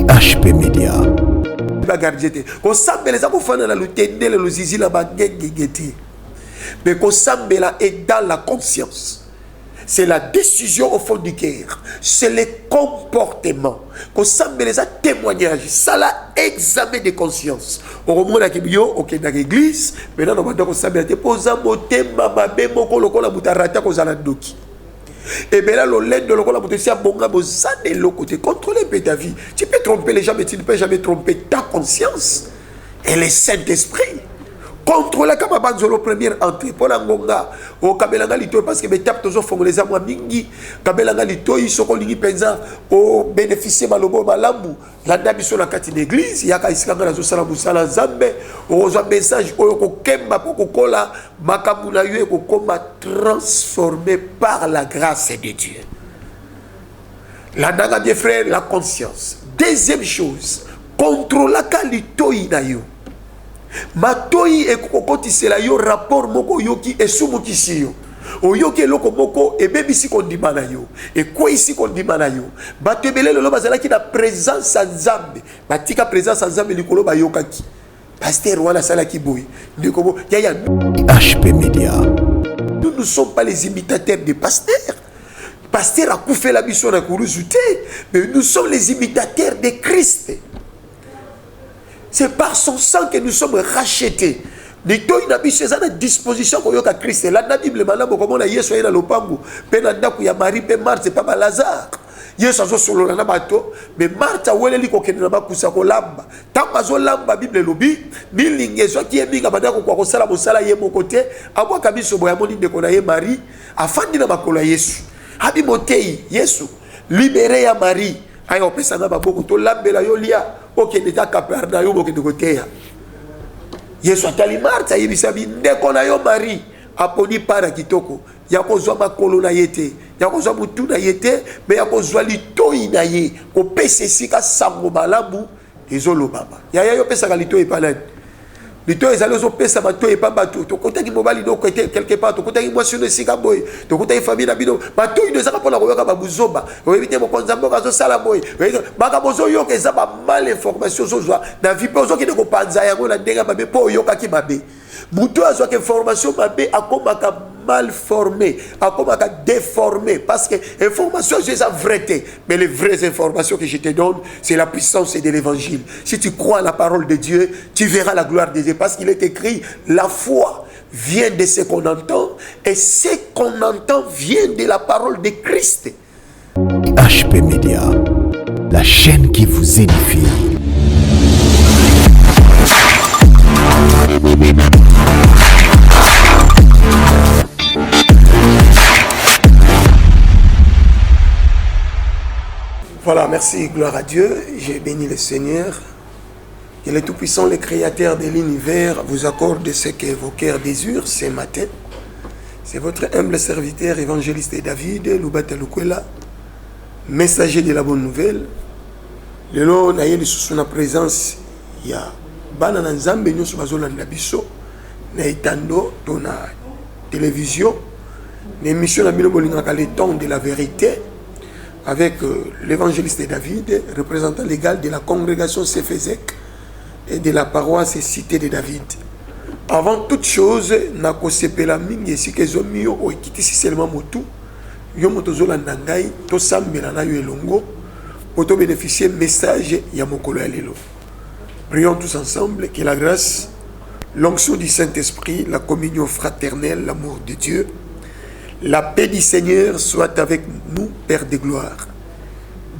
HP Media. Mais Kosambela est dans la conscience. C'est la décision au fond du cœur. C'est le comportement. Kosambela est un témoignage. Ça l'a examen de conscience. Au moment où on est dans l'église, maintenant on va Kosambela te posa motema mabe moko lokola mutarata kozala doki. Et bien là, le de l'okola mutesia bonga bozane le côté contrôler ta vie. Tu peux tromper les gens, mais tu ne peux jamais tromper ta conscience et le Saint-Esprit. Contrôler comme banzolo première entrée pour la ngonga au kabelanga lito parce que betap toujours fongoleza moi mingi kabelanga lito isoko lingi penza au bénéficier malobo malamu la dabiso na kati d'église yaka isikanga na zo sala busala zambe au message au ko kemba pour kokola makamu na yo ko koma transformé par la grâce de Dieu. La daga des frères, la conscience. Deuxième chose, contrôler kalito inayo. Matoi ekokotisela yo rapport moko yoki esumukisi yo oyoki eloko moko ebebisi kondima na yo ekwisi kondima na yo bato ebele lelo bazalaki na présence ya Nzambe batika présence ya Nzambe likolo bayokaki pasteur wana salaki boye ndikobo yaya HP Media. Nous ne sommes pas les imitateurs des pasteurs. Pasteur a coupé la mission na kuruzute, mais nous sommes les imitateurs de Christ. C'est par son sang que nous sommes rachetés. De toi, il a mis chez à disposition pour yoka Christ. Là, la Bible, madame, comme on a yeso na lopango, penanda ku ya Marie, pe Marthe, c'est pas Lazare. Yeso azo solo na bato, mais Marthe a wele liko kende na bakusa ko lamba. Tamba zo lamba Bible lobi, bilingezo ki eminga badako kwa kosala mosala ye mo côté, abwa kabiso boya moni de kona ye Marie, afandi na makolo Yesu. Abi motei Yesu, libéré ya Marie. Ayo pesa na baboko to lambela yo lia. Ok, n'était qu'à perdre yo boke de côté. Yesu atali Martha yibisabi ndeko na yo Marie aponi para kitoko. Yako zwa makolo na yete, yako zwa mutu na yete, mais yako zwa litoi na ye. Ko pese sika sango malamu ezolo baba. Ya yo pesa ka litoi palane. Lito ezalo zo pesa bato e pa bato. To kota ki mobali do côté quelque part, to kota ki motion de sika boy, to kota ki famille na bino. Bato ino zaka pona koyoka babuzoba. Oyebite mo konzambo ka zo sala boy. Baka bozo yo ke za ba mal information zo zwa. Na vie pe ozo ki de ko panza yango na ndenga babe po yoka ki babe. Muto azo ke information babe akomaka mal formé, akomaka déformé parce que information c'est la vérité, mais les vraies informations que je te donne, c'est la puissance de l'évangile. Si tu crois à la parole de Dieu, tu verras la gloire de Dieu parce qu'il est écrit la foi vient de ce qu'on entend et ce qu'on entend vient de la parole de Christ. HP Media, la chaîne qui vous édifie. Voilà, merci, gloire à Dieu. J'ai béni le Seigneur. Que le Tout-Puissant, le Créateur de l'univers, vous accorde ce que vos cœurs désirent ce matin. C'est votre humble serviteur, évangéliste David, Lubata Lukwela, messager de la bonne nouvelle. Le long, nous avons sous la présence, il y a Banana Nzambe, nous sommes à la biso, Naitando, dans la télévision, l'émission de le temps de la vérité, avec l'évangéliste David, représentant légal de la congrégation Sefezek et de la paroisse Cité de David. Avant toute chose, nako sepela mingi si que zomio o kitisi seulement motu, yo motozo la nangai, to sambela na yo elongo, pour to bénéficier message ya mokolo ya lelo. Prions tous ensemble que la grâce, l'onction du Saint-Esprit, la communion fraternelle, l'amour de Dieu, la paix du Seigneur soit avec nous, Père de gloire.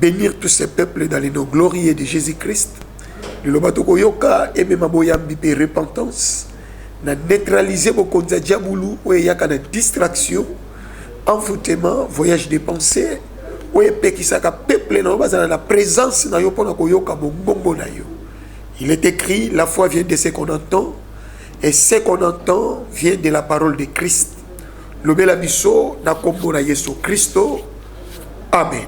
Bénir tous ces peuples dans les noms glorieux de Jésus-Christ. Le lobatoko yoka et même aboyambi pe repentance. Na neutraliser vos konza diaboulou ou yaka na distraction, envoûtement, voyage de pensée. Ou pe kisaka peuple na bazana la présence na yo pona ko yoka bongo na yo. Il est écrit, la foi vient de ce qu'on entend et ce qu'on entend vient de la parole de Christ. Lobela biso na kombo na Yesu Christo. Amen.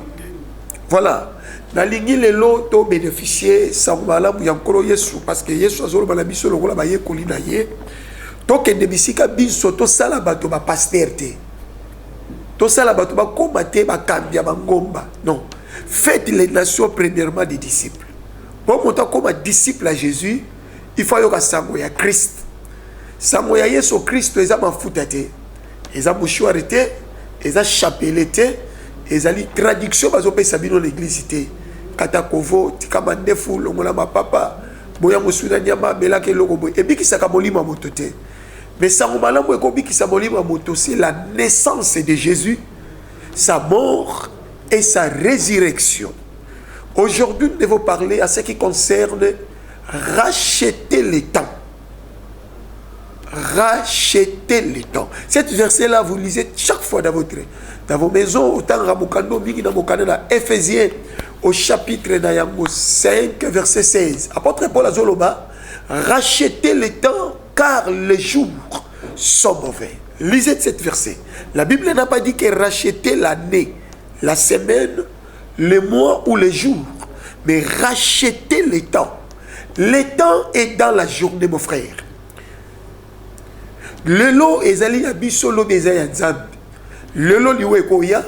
Voilà. Na lingi lelo to bénéficier sambala mu yankolo Yesu parce que Yesu azolo bala biso lokola ba ye kolina ye. To kende bisika biso to sala bato ba pasteur te. To sala bato ba komate ba kambia ba ngomba. Non. Faites les nations premièrement des disciples. Pour monter comme un disciple à Jésus, il faut que sango ya Christ. Sango ya Yesu Christ, ils ont mafuta te. Ils ont mouchoir te, ils ont chapelet te, ils ont traduction bazo pe sabino l'église te. Katakovo, tikamande fou, longola ma papa, boya mosuna nyama belake loko boy. Et biki sakamoli ma moto te. Mais sango malamu eko biki samoli ma moto, c'est la naissance de Jésus, sa mort et sa résurrection. Aujourd'hui, nous devons parler à ce qui concerne racheter les temps. Racheter les temps. Cet verset-là, vous lisez chaque fois dans vos maisons, autant Ramokando, Migi Namokane, dans Éphésiens, au chapitre 5, verset 16. Apôtre Paul Azoloba, racheter les temps car les jours sont mauvais. Lisez cet verset. La Bible n'a pas dit que racheter l'année, la semaine, les mois ou les jours, mais racheter le temps. Le temps est dans la journée, mon frère. Le lot est allé à Bissolo des Ayazab. Le lot liwe koya,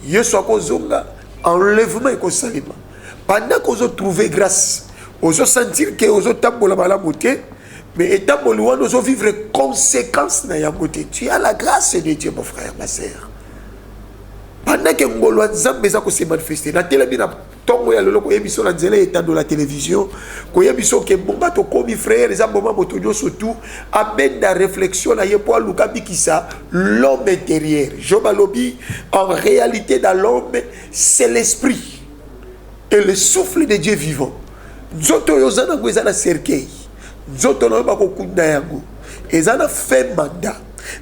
yeso kozonga, enlèvement et kosalima. Pendant qu'on a trouvé grâce, on a sentir que on a tambola malamoté, mais étant on a vivre conséquences na yamoté. Tu as la grâce de Dieu, mon frère, ma sœur. Pendant que ngolo nzambe za ko se manifester na télé bina tongo ya lolo ko yebiso na nzela état de la télévision ko yebiso ke bomba to komi frère za bomba motonyo surtout amène la réflexion na yepo aluka bikisa l'homme intérieur. Job Alobi, en réalité dans l'homme c'est l'esprit et le souffle de Dieu vivant. Nzoto yozana ngo ezana cercueil. Nzoto na ba ko kunda yango ezana fait mandat.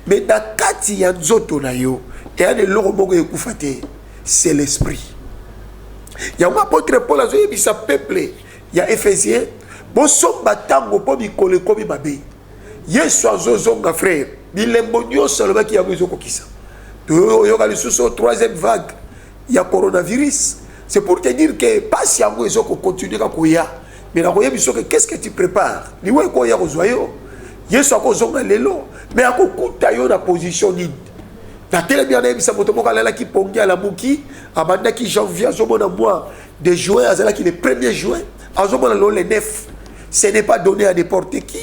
Mais na kati ya nzoto na yo c'est l'esprit. Il y a un apôtre Paul a dit que peuple, il y a Éphésiens, bon son batango pour mi coller comme mabe. Yesu azozonga frère, bilembo seulement qui a besoin de ça. Tu yoga le sous troisième vague, il y a coronavirus. C'est pour te dire que pas si à besoin de continuer à courir, mais la roya biso que qu'est-ce que tu prépares? Ni ouais quoi ya rozoyo. Yesu azozonga lelo, mais à kukuta yo na position ni. La télé bien aimé ça motomoka là qui pongi à la bouki abanda qui janvier azomona mois de juin azala qui le 1er juin azomona le 9. Ce n'est pas donné à n'importe qui.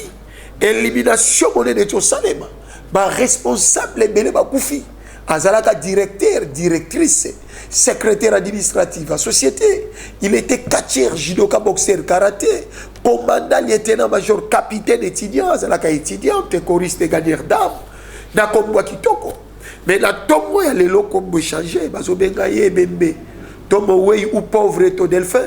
Élimination monnaie de Tchosalema ba responsable belé ba koufi azala ka directeur directrice secrétaire administratif à société. Il était catcheur judoka boxeur karaté commandant lieutenant major capitaine étudiant azala ka étudiante choriste gagneur d'âme na kombo kitoko. Mais la tombe ya lelo comme changer bazo benga ye bembe tombe wey ou pauvre to delphin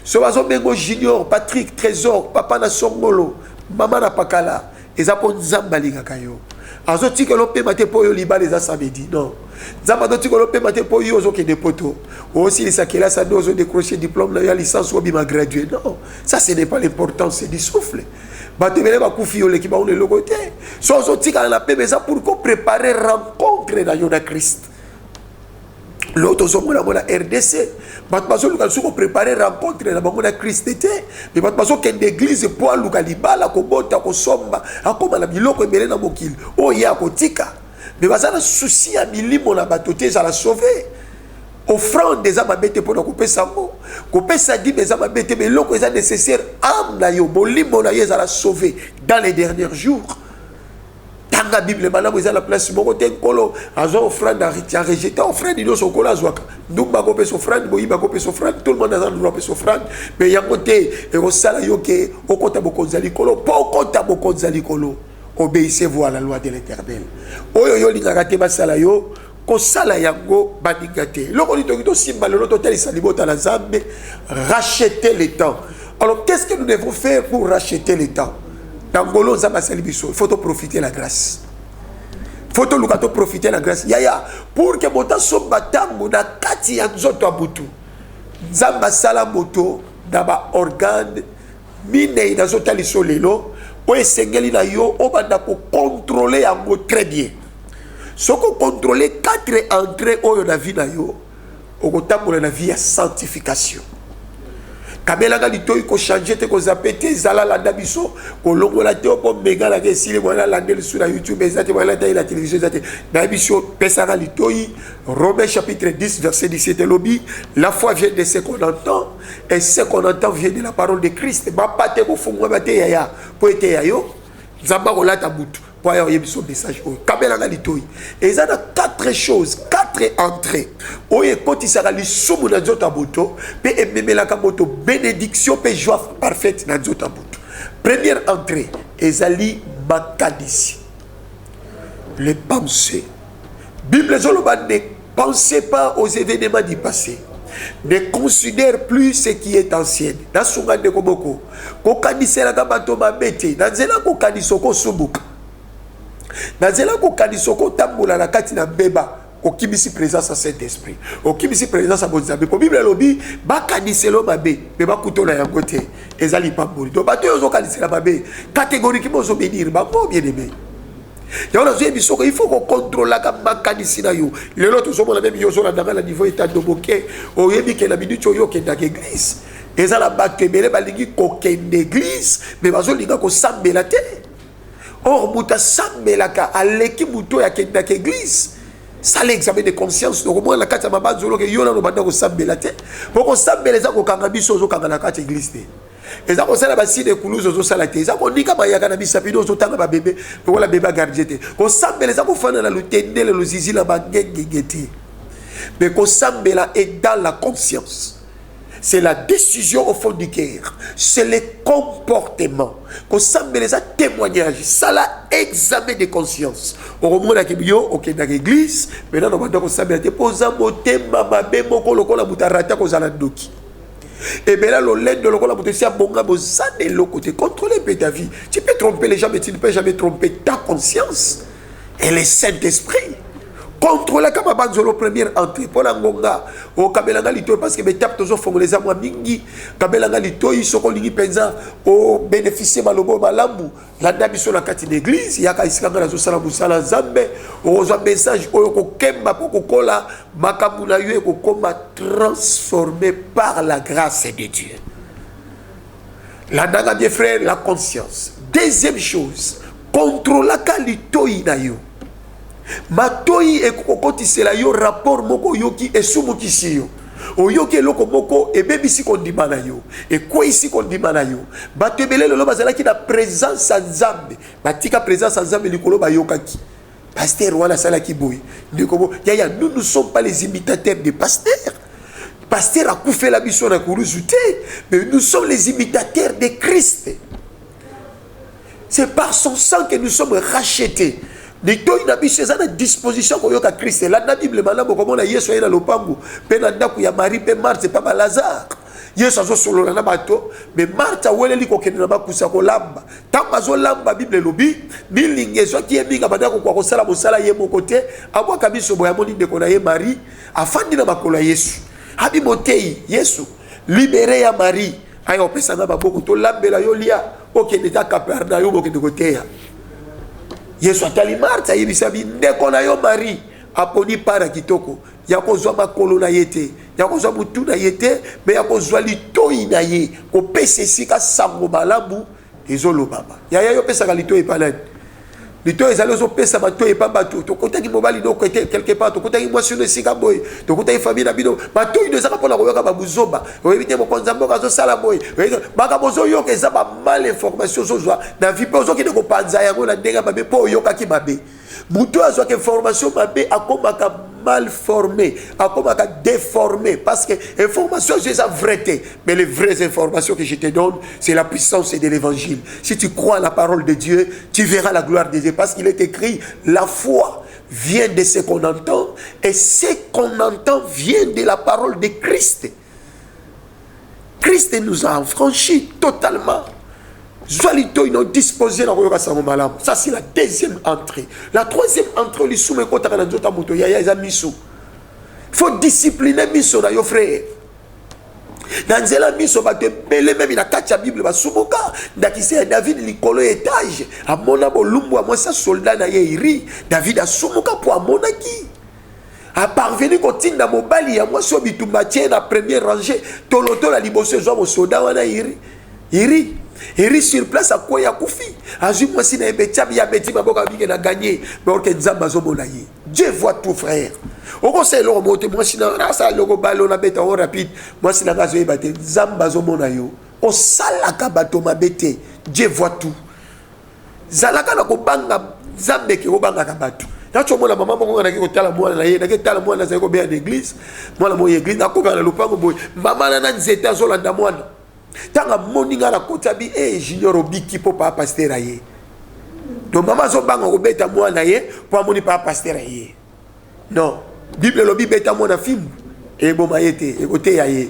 so bazo bengo junior Patrick Trésor papa na songolo mama na pakala eza po nzamba linga kayo azo tikelo pe mate po yo libala eza samedi non nzamba do tikelo pe mate po yo zo ke de poto aussi les sakela ça dozo décrocher diplôme la licence ou bien gradué non ça ce n'est pas l'important c'est du souffle. Batebele ba kufi yo l'équipe on est le côté so zo tika na pe beza pour ko préparer rencontre na yo na Christ l'autre zo mona RDC bat bazo luka so ko préparer rencontre na bango na Christ était mais bat bazo ken d'église pour luka libala ko bota ko somba akoma na biloko ebele na mokili o ya ko tika mais bazana souci ya milimo na batoté za la sauver. Offrande des âmes bêtes pour nous couper sa mot. Couper sa dit des âmes bêtes, mais l'eau est nécessaire. Âme na yo, bolimo na yo, la sauver dans les derniers jours. Dans la Bible, madame, vous avez la place, mon côté, colo, azo offrande à rejeter, offrande, il y a son colo à zoaka. Nous, ma copé s'offrande, moi, ma copé s'offrande, tout le monde a un droit à s'offrande, mais il y a un côté, et au salaire, au compte à beaucoup de colo, pas au compte à beaucoup de colo. Obéissez-vous à la loi de l'Éternel. Oyo yo, l'ingaraté, ma salayo. Kosala yango baningate. Loko ni tokito simba le totel salibota la zambe racheter le temps. Alors qu'est-ce que nous devons faire pour racheter le temps? Dangolo zamba salibiso, il faut profiter la grâce. Faut lukato profiter la grâce. Yaya pour que mota somba tambo na kati ya nzoto abutu. Zamba sala moto na ba organe mine ina zotali solelo o esengeli na yo obanda ko contrôler yango très bien. Si on contrôle 4 entrées dans la vie, on contrôle la vie à sanctification. kabelanga litoi ko changer te ko zapete zala la dabiso ko longola te ko mega la kesile wala la ndel sur YouTube ezate wala ta la télévision ezate dabiso pesanga litoi. Romains chapitre 10 verset 17 lobby, la foi vient de ce qu'on entend et ce qu'on entend vient de la parole de Christ. Ba pate ko fungwa bate yaya po ete yayo zamba ko lata butu po ya yebiso message o kabelanga litoi. Ezana quatre choses, quatre entrées. Oye koti saka lisumu na nzota buto pe ememelaka moto bénédiction pe joie parfaite na nzota buto. Première entrée, ezali makanisi. Les pensées. Bible zoloba, ne pensez pas aux événements du passé. Ne considère plus ce qui est ancien. Na sunga de komoko. Ko kanisela ka bato mabete. Na nzela ko kanisoko subuka. Na nzela ko kanisoko tambola na kati na beba. Ko kibisi présence à Saint-Esprit. Ko kibisi présence à Bonzabe. Ko Bible lobi ba kaniselo mabe. Be ba kutona ya côté. Ezali pa boli. Do bato yo zo kanisela mabe. Catégoriquement zo bénir ba mo bien aimé. Il faut qu'on contrôle la makanisi na yo. Les autres sont même yo zo na dans la niveau état de boké. O yebi ke na minute yo ke dans l'église. Eza la bakebele balingi ko ke l'église, mais bazo linga ko sambela te. Or muta sambela ka aleki muto ya ke dans l'église. Ça l'examen de conscience donc moi la kata mabanzo lo ke yo na no banda ko sambela te. Ko sambela za ko kanga biso zo kanga na kata église te. Et ça concerne la de Koulouse aux salatés. Ça qu'on dit comme il y a un bisapino au temps de bébé, pour la bébé gardien. Qu'on semble les gens la lutte, le zizi la baguette. Mais qu'on semble là est dans la conscience. C'est la décision au fond du cœur. C'est le comportement. Qu'on semble les témoignages. Ça la examen de conscience. Au moment où il y a dans l'église, maintenant on va semble te poser mon thème, ma bébé, mon colo, la boutarata, qu'on a la doki. Et bien là, le lait de l'eau, c'est un bon gars, de l'autre côté. Contrôler ta vie. Tu peux tromper les gens, mais tu ne peux jamais tromper ta conscience. Et le Saint-Esprit. Contrôler comme un banzolo première entrée. Pour la ngonga, au kabelanga lito, parce que mes tapes toujours font les amours mingi. Kabelanga lito, ils sont connus pensa, au bénéficier malobo malambu. La dame sur la carte d'église, il y a qu'à iskanga la salamu sala zambe, au message, au kemba, au kola, makamuna yue, au koma transformé par la grâce de Dieu. La daga des frères, la conscience. Deuxième chose, contrôler la lito inayo. Matoi e kokoti sela yo rapport moko yoki e sumukisi yo. O yoki loko moko e bebisi kondima na yo. E kwa isi kondima na yo. Batebele lolo bazala ki na présence à Nzambe. Batika présence à Nzambe likolo ba yokaki. Pasteur wana sala ki boy. Ndikobo yaya nous ne sommes pas les imitateurs des pasteurs. Pasteur a koufé la mission na kuruzute, mais nous sommes les imitateurs de Christ. C'est par son sang que nous sommes rachetés. De toi il a mis chez à disposition pour yoka Christ. Là dans la Bible malabo comme on a Yesu na lopango, pe na ndaku ya Marie pe Marthe pa ba Lazare. Yesu azo solo na bato, mais Marthe wele liko kende na bakusa ko lamba. Tamba zo lamba Bible lobi, bilingezo ki eminga badako kwa kosala mosala ye mokote, abwa kabiso boya moni de kona ye Marie, afandi na makolo Yesu. Abi motei Yesu, libéré ya Marie. Ayo pesa na baboko to lambela yo lia, okende ta kaperna yo bokende koteya. Yesu atali Martha yibisabi ndeko na yo Marie aponi para kitoko yakozwa makolo na yete yakozwa mutu na yete me yakozwa litoi na ye ko pese sika sango malamu ezolo baba ya yo pesa ka litoi palani litoi ezalo zo pesa bato e pa bato to kotaki mobali do ko quelque part to kotaki mwasi no sika boy to kotaki famille na bino bato ino ezaka pona ko yoka babuzoba oyebite mo konzambo ka zo sala boy baka bozo yoka ezaba mal information zo zwa na vie pe ozo ki de ko panza yango na ndenga babe po yoka ki babe muto azo ke information babe akomaka mal formé, akomaka déformé parce que information c'est la vérité mais les vraies informations que je te donne c'est la puissance de l'évangile. Si tu crois à la parole de Dieu, tu verras la gloire de Dieu parce qu'il est écrit la foi vient de ce qu'on entend et ce qu'on entend vient de la parole de Christ. Christ nous a affranchis totalement. Ça c'est la deuxième entrée. La troisième entrée, il faut discipliner miso na yo frère. Dans la miso ba te belé même na katia Bible ba sumoka ndakise David likolo étage amona bolumbu amwa sa soldat na ye iri David a sumoka po amona ki a parvenu kotinda mobali ya mwasi bitumba tie na première rangée toloto la liboso zo mo soda wana iri sur place a quoi ya kufi azui mwasi na ebetiabi ya beti maboka bike na gagner mais que nzamba zo mona ye. Dieu voit tout frère. Au conseil lo monte mwasi na ça logo balo na beta on rapide mwasi na gazo ebate nzamba zo mona yo o salaka bato mabete. Dieu voit tout. Zalaka na kobanga zambe ke kobanga ka bato. Nacho mona mama moko na ki tala mwana na ye na ki tala mwana za ko be en église mwana mo église na ko na lupango boy mama na nzete azolanda mwana tanga moninga na kotabi junior obiki po pa pasteur aye donc mama zo banga ko beta mwana ye po amoni pa pasteur aye non bible lo bibeta mwana film e boma yete e kote aye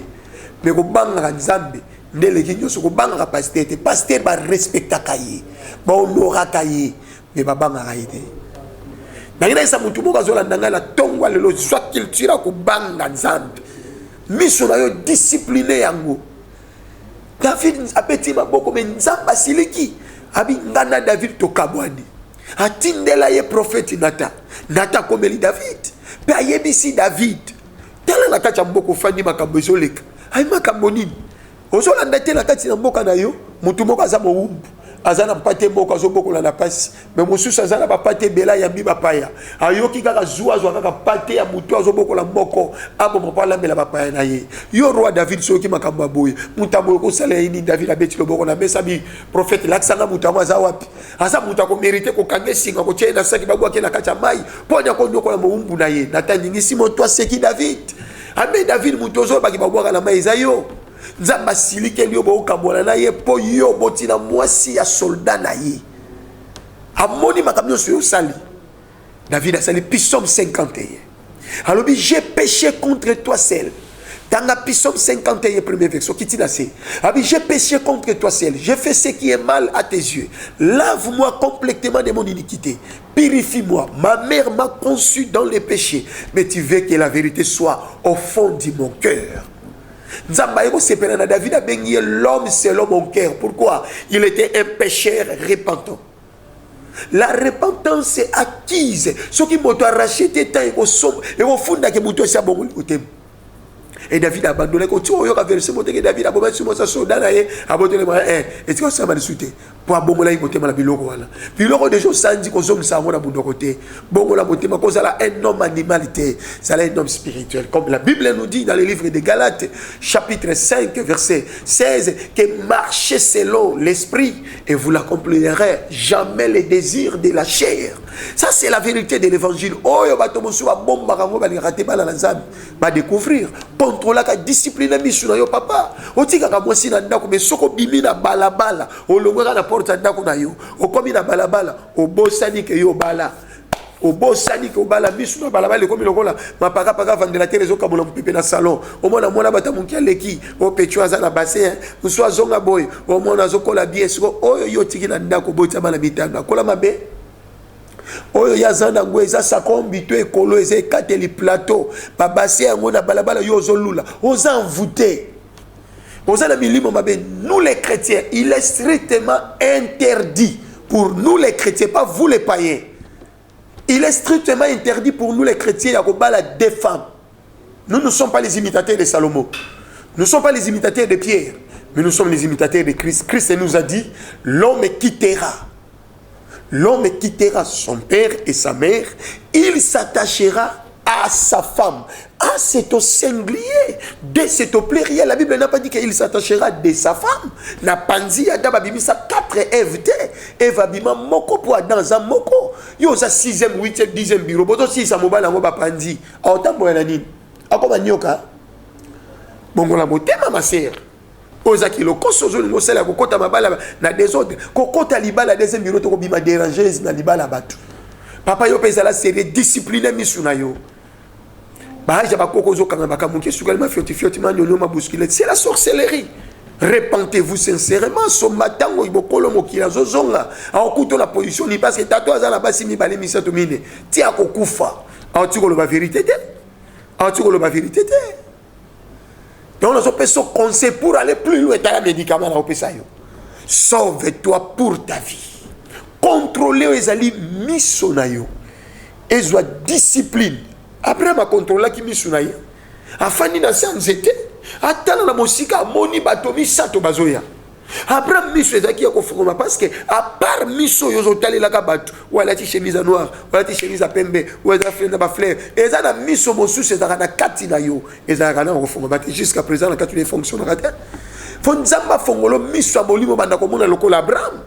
mais ko banga nzambe ndele kinyo so ko banga pasteur te pasteur ba respecta kaye ba honora kaye mais ba banga kaye nangina isa mutu moko azolanda ngai la tongwa lelo soit culture ko banga nzambe miso na yo discipliné yango. David apeti maboko mais nzamba siliki abi ngana David to kabwani atindela ye prophète Nata komeli David pe ayebisi David tala na kati ya mboko fandi makambo ezoleka ay makambo nini ozolanda te na kati na mboka na yo mutu moko aza mowumbu azana mpate moko azobokola na pasi mais mosusu azana bapate bela ya mbiba paya ayoki kaka zuwa kaka pate ya mutu azobokola moko aboma palambela bapaya na ye yo roi David soki makambo boye mutambo ko sala ini David abeti loboko na mesa bi prophète laksanga mutambo aza wapi asa muta ko mériter ko kange singa ko tiena saki bagwa ke na kacha mai ponya ko ndokola mowumbu na ye natandingi simo toi seki David ame David mutozo baki bagwa na mai zayo nzamba silike liyo bo kambola na ye po yo botina mwasi ya soldat na ye amoni makamyo so sali David a sali psaume 51 alors j'ai péché contre toi seul dans la psaume 51 premier verset qui dit là c'est j'ai péché contre toi seul j'ai fait ce qui est mal à tes yeux lave-moi complètement de mon iniquité purifie-moi ma mère m'a conçu dans les péchés mais tu veux que la vérité soit au fond de mon cœur. David a baigné l'homme selon mon cœur. Pourquoi? Il était un pécheur repentant. La repentance est acquise. Ce qui m'a racheté tant et au fond de que et David a abandonné. Quand tu as versé mon David a abandonné son soldat et abandonné et tu as ça m'a discuté. Pour abandonner il côté mal biloko wala. Biloko des choses sans dire qu'on somme ça mon abandon côté. Bon la côté ma cause là un homme animalité, ça un homme spirituel comme la Bible nous dit dans le livre de Galates chapitre 5 verset 16 que marchez selon l'esprit et vous l'accomplirez jamais les désirs de la chair. Ça c'est la vérité de l'évangile. Oh yo bato mosu ba bomba kango ba ngate bala na nzambe ba découvrir contrôler la discipline misu na yo papa otika ka mwasi na ndako mais soko bimi na balabala olongwaka na porte ya ndako na yo okomi na balabala obosani ke yo bala obosani ke obala misu na balabala ekomi lokola mapaka paka vandelateur ezokabola mopepe na salon omona mwana bata monki aleki opetu aza na bassin mosu azonga boy omona azokola bien siko oyo yo tiki na ndako botia bana mitano akola mabe oyo yazana ngo eza sakombi to ekolo eza ekateli plateau babasi yango na balabala yo ozolula oza envoûté oza na milimo mabe. Nous les chrétiens il est strictement interdit pour nous les chrétiens, pas vous les païens, il est strictement interdit pour nous les chrétiens ya kobala des femmes. Nous ne sommes pas les imitateurs de Salomon, nous ne sommes pas les imitateurs de Pierre, mais nous sommes les imitateurs de Christ. Christ nous a dit l'homme quittera son père et sa mère, il s'attachera à sa femme. Ah, c'est au singulier, c'est au pluriel. La Bible n'a pas dit qu'il s'attachera de sa femme. Na panzi ya daba bimisa 4 Ève. Ève abima moko pour dans un moko. Yo sa 6e, 8e, 10e bureau. Boto si sa mobile ngo ba panzi. Autant na nini. Akoma nyoka. Bongo la motema ma sœur. Ozaki lo kosozo ngo sala kokota mabala na désordre. Kokota libala 2e bureau to bima déranger na libala batu. Papa yo pesa la série discipliné misuna yo. C'est la sorcellerie. Repentez-vous sincèrement. Ce matin, il y a la position parce que tato a la base mi balé misa tomine. Tia ko kufa. Tu ko la vérité. Tu ko la vérité. Donc on peut se conseiller pour aller plus loin dans le médicament là au pesayo. Sauve-toi pour ta vie. Contrôlez les ali misonayo. Et soit discipline. Après ma contrôle qui mi sunaye. Afani na sanzete. Atala na mosika moni batomi sato bazoya. Après miso ezaki ya kofungoma parce que à part miso yozo talela ka batu wala ti chemise noire wala ti chemise à pembe wala fleur ba fleur eza na miso mosusu ezaka na kati na yo ezaka na kofungoma jusqu'à présent na kati les fonctions na kati fo nzamba fongolo miso abolimo banda komona lokola Abraham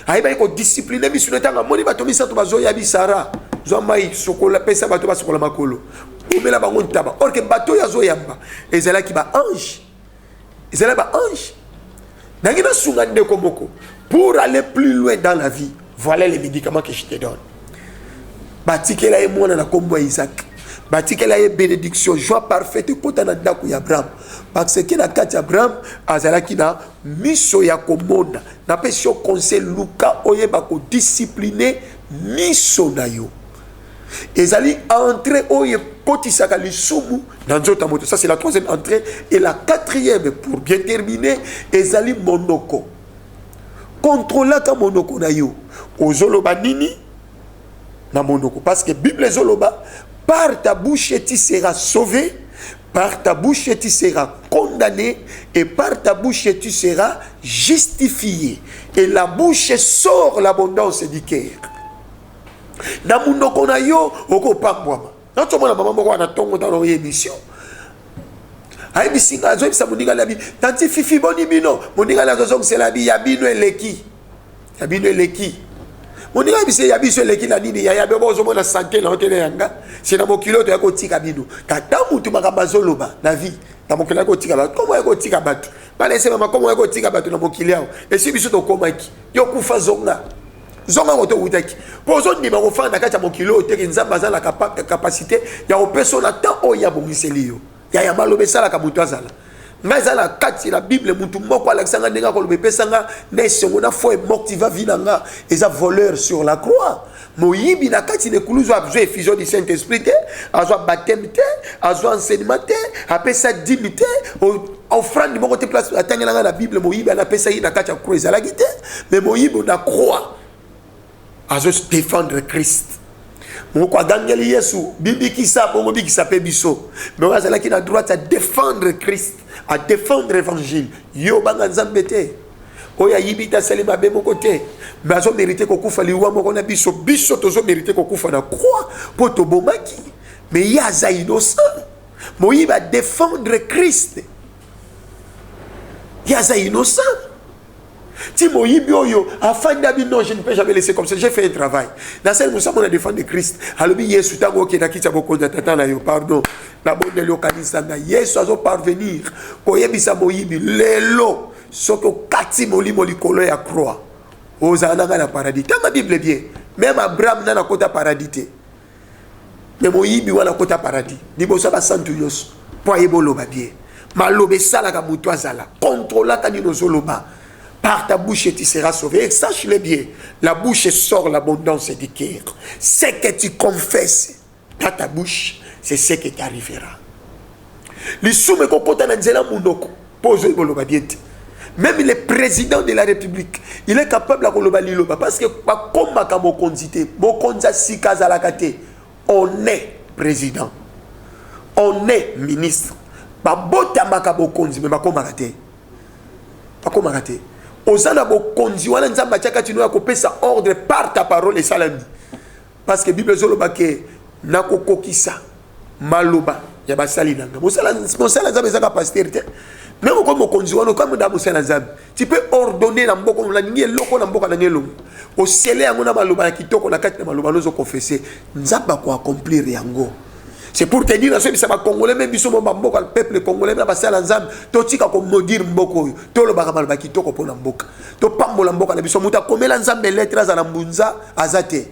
aiba ko discipliner miso netanga moni bato misato bazoya bisara zomai sokola pesa bato basokola makolo omela bango ntaba or que bato ya zoyamba ezala ki ba ange ezala ba ange. Pour aller plus loin dans la vie, voilà les médicaments que je te donne. Batikela et moi na kombo Isaac. Batikela et bénédiction, joie parfaite kota na ndaku ya Abraham. Parce que na kati Abraham azalaki na miso ya komona. Na pesio conseil Luka oyeba ko discipliner miso na yo. Ezali entrée oye kotisaka lisumu dans nzota moto. Ça c'est la troisième entrée. Et la quatrième, pour bien terminer, ezali monoko. Contrôla ka monoko na yo. Ozoloba nini na monoko. Parce que Bible zoloba, par ta bouche tu seras sauvé, par ta bouche tu seras condamné, et par ta bouche tu seras justifié. Et la bouche sort l'abondance du cœur. Na munoko na yo oko pambwama na tomona mama moko na tongo dans l'émission ay bisinga zo bisa muninga labi tanti fifi boni bino muninga la zo c'est la bi ya bino eleki muninga bise ya biso eleki na nini ya bebo zo mona santé na hôtel yanga c'est na mokilo to ya kotika bino tata mutu makamba zoloba na vie na mokilo ya kotika ba comment ya kotika batu bana ese mama comment ya kotika batu na mokili yao et si biso to komaki yo kufa zonga zonga ngoto utaki pozo ndima kofanda kati ya mokilo oteki nzamba za la capacité ya opeso na temps o ya bongiseli yo ya malobe sala ka mutu azala ngai zala kati la Bible mutu moko alexanga ndenga ko lobe pesanga na songo na foi morti va vinanga eza voleur sur la croix moyibi na kati ne kuluzo abzo effusion du Saint-Esprit azwa baptême te azwa enseignement te apesa dignité offrande moko te place atangela na Bible moyibi na pesa yi na kati ya croix ezala gite mais moyibi na croix à se défendre Christ. Mon quoi Daniel Yesu, Bibi qui sa, bon Bibi qui s'appelle Bisso. Mais on a cela qui a droit à défendre Christ, à défendre l'évangile. Yo banganzambete. Oya yibita selema be mon côté. Mais azo mérité ko kufa liwa mo kona biso biso tozo mérité ko kufa na croix pour to bomaki. Mais ya za innocent. Moïse va défendre Christ. Ya za innocent. Si Moïse yo afin d'abi non je ne peux jamais laisser comme ça j'ai fait un travail dans celle nous sommes on a défendu Christ alobi Yesu tango ke nakita boko tata na yo pardon na bonne lokalisa na Yesu azo parvenir ko yebisa Moïse lelo soko kati molimo likolo ya croix ozana na paradis tanga Bible bien même Abraham na kota paradis te mais Moïse wana kota paradis liboso ba santu yos po yebolo ba bien malobe sala ka mutu azala contrôla kanino zoloba. Par ta bouche tu seras sauvé. Et sache-le bien, la bouche sort l'abondance du cœur. Ce que tu confesses dans ta bouche, c'est ce qui t'arrivera. Même le président de la République, il est capable de parce que on est président, on est ministre. Ozana bo konzi wana nzamba chaka tinu ya kopesa ordre par ta parole et salami parce que Bible zoloba ke nakokokisa maloba ya basali nanga mosala nzamba ezaka pasteur te même comme konzi wana comme da mosala nzamba tu peux ordonner na mboko na ngi eloko na mboka na ngelo o sele yango na maloba ya kitoko na kati na maloba nozo confesser nzamba ko accomplir yango. C'est pour te dire que ça va congolais même biso mboko le peuple congolais na basala nzambe to tika ko modire mboko to lo baka malba kitoko pona mboka to pambola mboka na biso muta komela nzambe lettres za la mbunza azate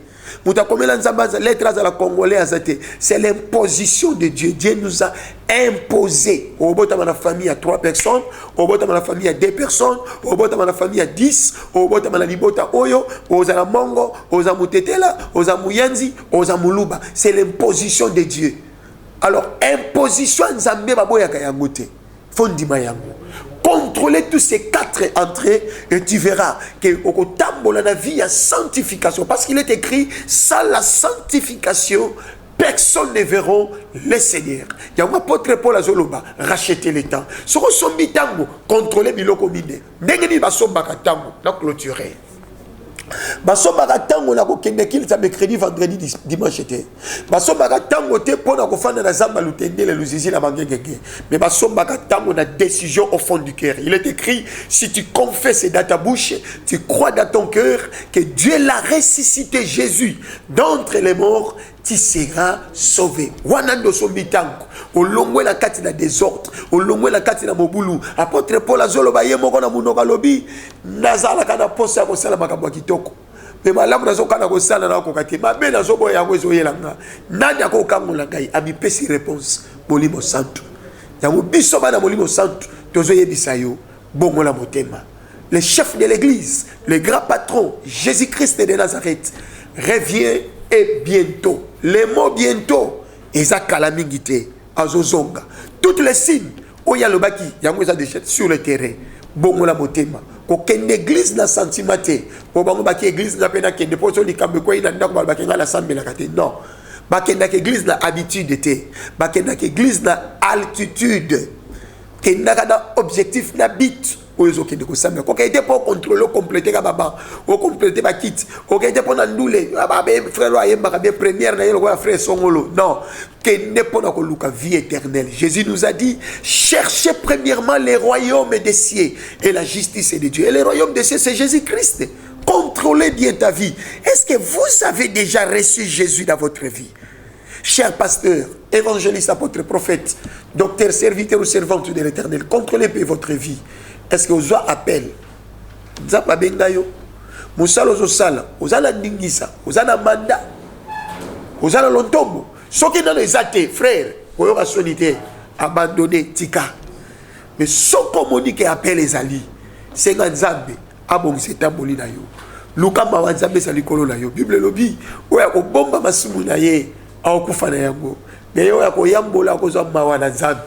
muta komela nzambe lettres za la congolais azate c'est l'imposition de Dieu. Dieu nous a imposé au bota na famille à 3 personnes au bota na famille à 2 personnes au bota na famille à 10 au bota na libota oyo ozala mongo ozamutetela ozamuyanzi ozamuluba c'est l'imposition de Dieu. Alors, imposition nzambe baboyaka yango te. Fondima yango. Contrôlez tous ces 4 entrées et tu verras que au tambola la vie à sanctification parce qu'il est écrit sans la sanctification personne ne verra le Seigneur. Il y a un apôtre Paul Azoloba, racheter les temps. Ce qu'on sont mis tango, contrôler biloko mine. N'engeni basombaka tango, na clôturer. Basombaka tango na kokende kili ta mercredi, vendredi, dimanche été. Basombaka tango te pour na kofanda na zamba lutende le luzizi na mangengenge. Mais basombaka tango na décision au fond du cœur. Il est écrit, si tu confesses dans ta bouche, tu crois dans ton cœur que Dieu l'a ressuscité Jésus d'entre les morts, tu seras sauvé. Wanando sombitango. Au longwe la kati na désordre. Au longwe la kati na mobulu. Apôtre Paul Azoloba ye moko na munoko lobi. Nazala kana posa ko sala makambo kitoko. Mais malamu nazo kana ko sala na ko kati. Mabe nazo boya yango ezoyelanga. Nani akokangola ngai abi pesi réponse molimo santo. Ya mobiso bana molimo santo tozo yebisa yo bongo la motema. Le chef de l'église, le grand patron Jésus-Christ de Nazareth revient et bientôt. Les mots bientôt, ils ont calamité, azozonga. Toutes les signes, où il y a le baki, il y a des déchets sur le terrain. Bon, la motema. Qu'aucune église n'a sentimenté. Pour que l'église n'a pas de dépôt sur les camps, il n'a pas de l'assemblée. Non. L'église l'église n'a habitude d'été. L'église n'a altitude. Qu'il n'a pas d'objectif, n'a but. Quand il était pour contrôler, compléter baba, ou compléter ma kit, quand il était pour nous les frères, première frère Songolo. Non, qu'il n'est pas dans la vie éternelle. Jésus nous a dit, cherchez premièrement les royaumes des cieux et la justice de Dieu. Et les royaumes des cieux, c'est Jésus-Christ. Contrôlez bien ta vie. Est-ce que vous avez déjà reçu Jésus dans votre vie? Cher pasteur, évangéliste, apôtre, prophète, docteur, serviteur ou servante de l'Éternel, contrôlez bien votre vie. Est-ce que vous avez appel? Nzapa bengayo. Musalo zosala. Vous avez ningisa. Vous avez mandat. Vous avez lontombo. Ce qui est dans les athées, frères, vous avez solité, abandonné, tika. Mais ce qu'on dit que appel les alliés, c'est un Nzambe. Abong c'est un boli na yo. Luka mawa Nzambe sa likolo na yo. Bible lobi. Oya ko bomba masumu na ye. Aokufa na yango. Mais oya ko yambola ko zo mawa na Nzambe.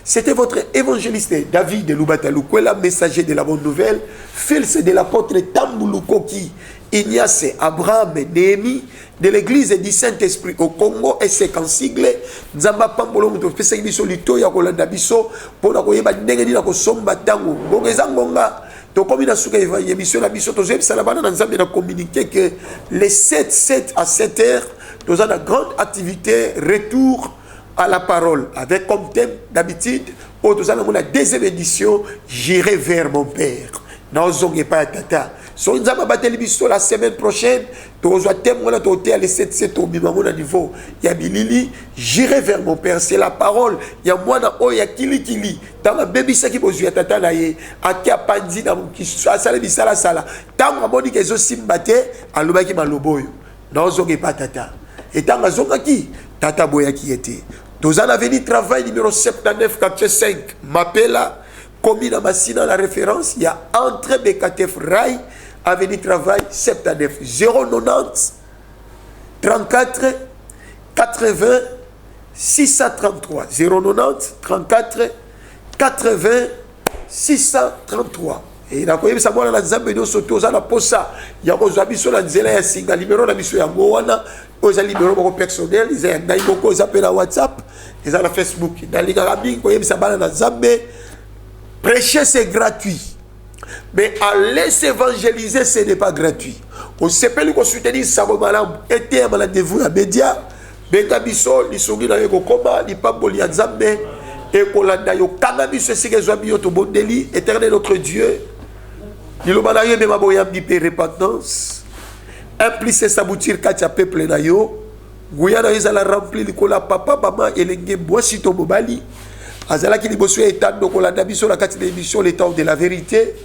C'était votre évangéliste David de Lubatalukwela, messager de la bonne nouvelle, fils de l'apôtre Tambulukoki, Ignace Abraham Néhémie, de l'église du Saint-Esprit au Congo et ses consigles, Nzamba Pambolo Mutopesa Biso Lito Yakolanda Biso, pour la Koyeba Nengeni la Kosomba Tango, Bongezangonga, donc comme il a souka émission la Biso, Tozeb Salabana Nzambe a communiqué que les 7 à 7 heures, nous avons une grande activité, retour à la parole, avec comme thème d'habitude, la deuxième édition, j'irai vers mon Père. Nous pas tata. So nous avons battu la semaine prochaine, nous avons thème les 7 au niveau. Il y a Bilili, j'irai vers mon Père. C'est la parole. Il y a moi na oya kili kili. Dans ma baby ça qui bozu tata na ye, akia pandi na qui sala bisala sala. Tant que moni que zo simbate, aloba ki maloboyo. Nous pas tata. Et tant que qui tata boya qui était. Nous avons venu travail numéro 79 45 Mapela, commune à Massina, la référence, il y a entre Bekatef Rai, avenue travail 79 090 34 80 633 090 34 80 633. Et la koyeba savoir la Nzambe do soto za la posa ya ko zabi so la nzela ya singa numéro na biso ya ngowana oza numéro moko personnel ils a ngai moko za pe na WhatsApp ils a la Facebook dans les garabing koyeba sabana na Nzambe. Prêcher c'est gratuit, mais aller s'évangéliser ce n'est pas gratuit. On s'appelle qu'on soutenir sabo malam était à rendez-vous à média benga biso li songi na yeko koma li pamboli ya Nzambe et kolanda yo kanga biso sike zo biyo to bondeli éternel notre Dieu. Il a eu même repentance. Impliqué s'aboutir katia peuple na yo. Guyana ils alla remplir le cola papa maman et les bois sito mobali. Azala ki liboso etat donc la dabiso la katia d'émission le temps de la vérité.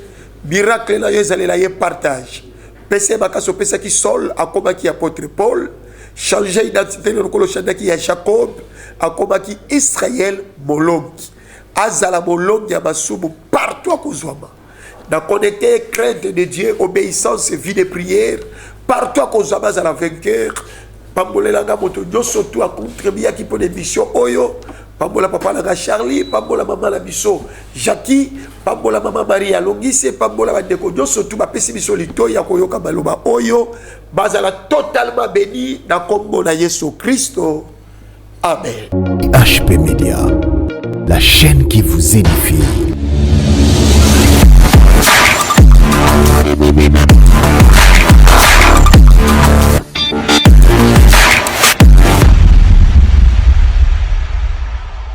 Miracle na yo ils allaient la partage. PC bakaso pesa qui sol a koma ki apôtre Paul. Changer identité le colochanda qui a Jacob a koma ki Israël Molog. Azala Molog ya masumu partout à Kozwama. Dans connecter crainte de Dieu, obéissance, vie de prière, partout à cause de la vainqueur, Pambola langa moto nyoso tu a contribué qui pour des missions Oyo, Pambola papa langa Charlie, Pambola maman la biso Jackie, Pambola maman Maria Longise, Pambola bandeko nyoso tu ba pesi biso lito ya koyoka baloba Oyo, bazala totalement béni dans Congo na Yesu Christo. Amen. HP Media, la chaîne qui vous édifie.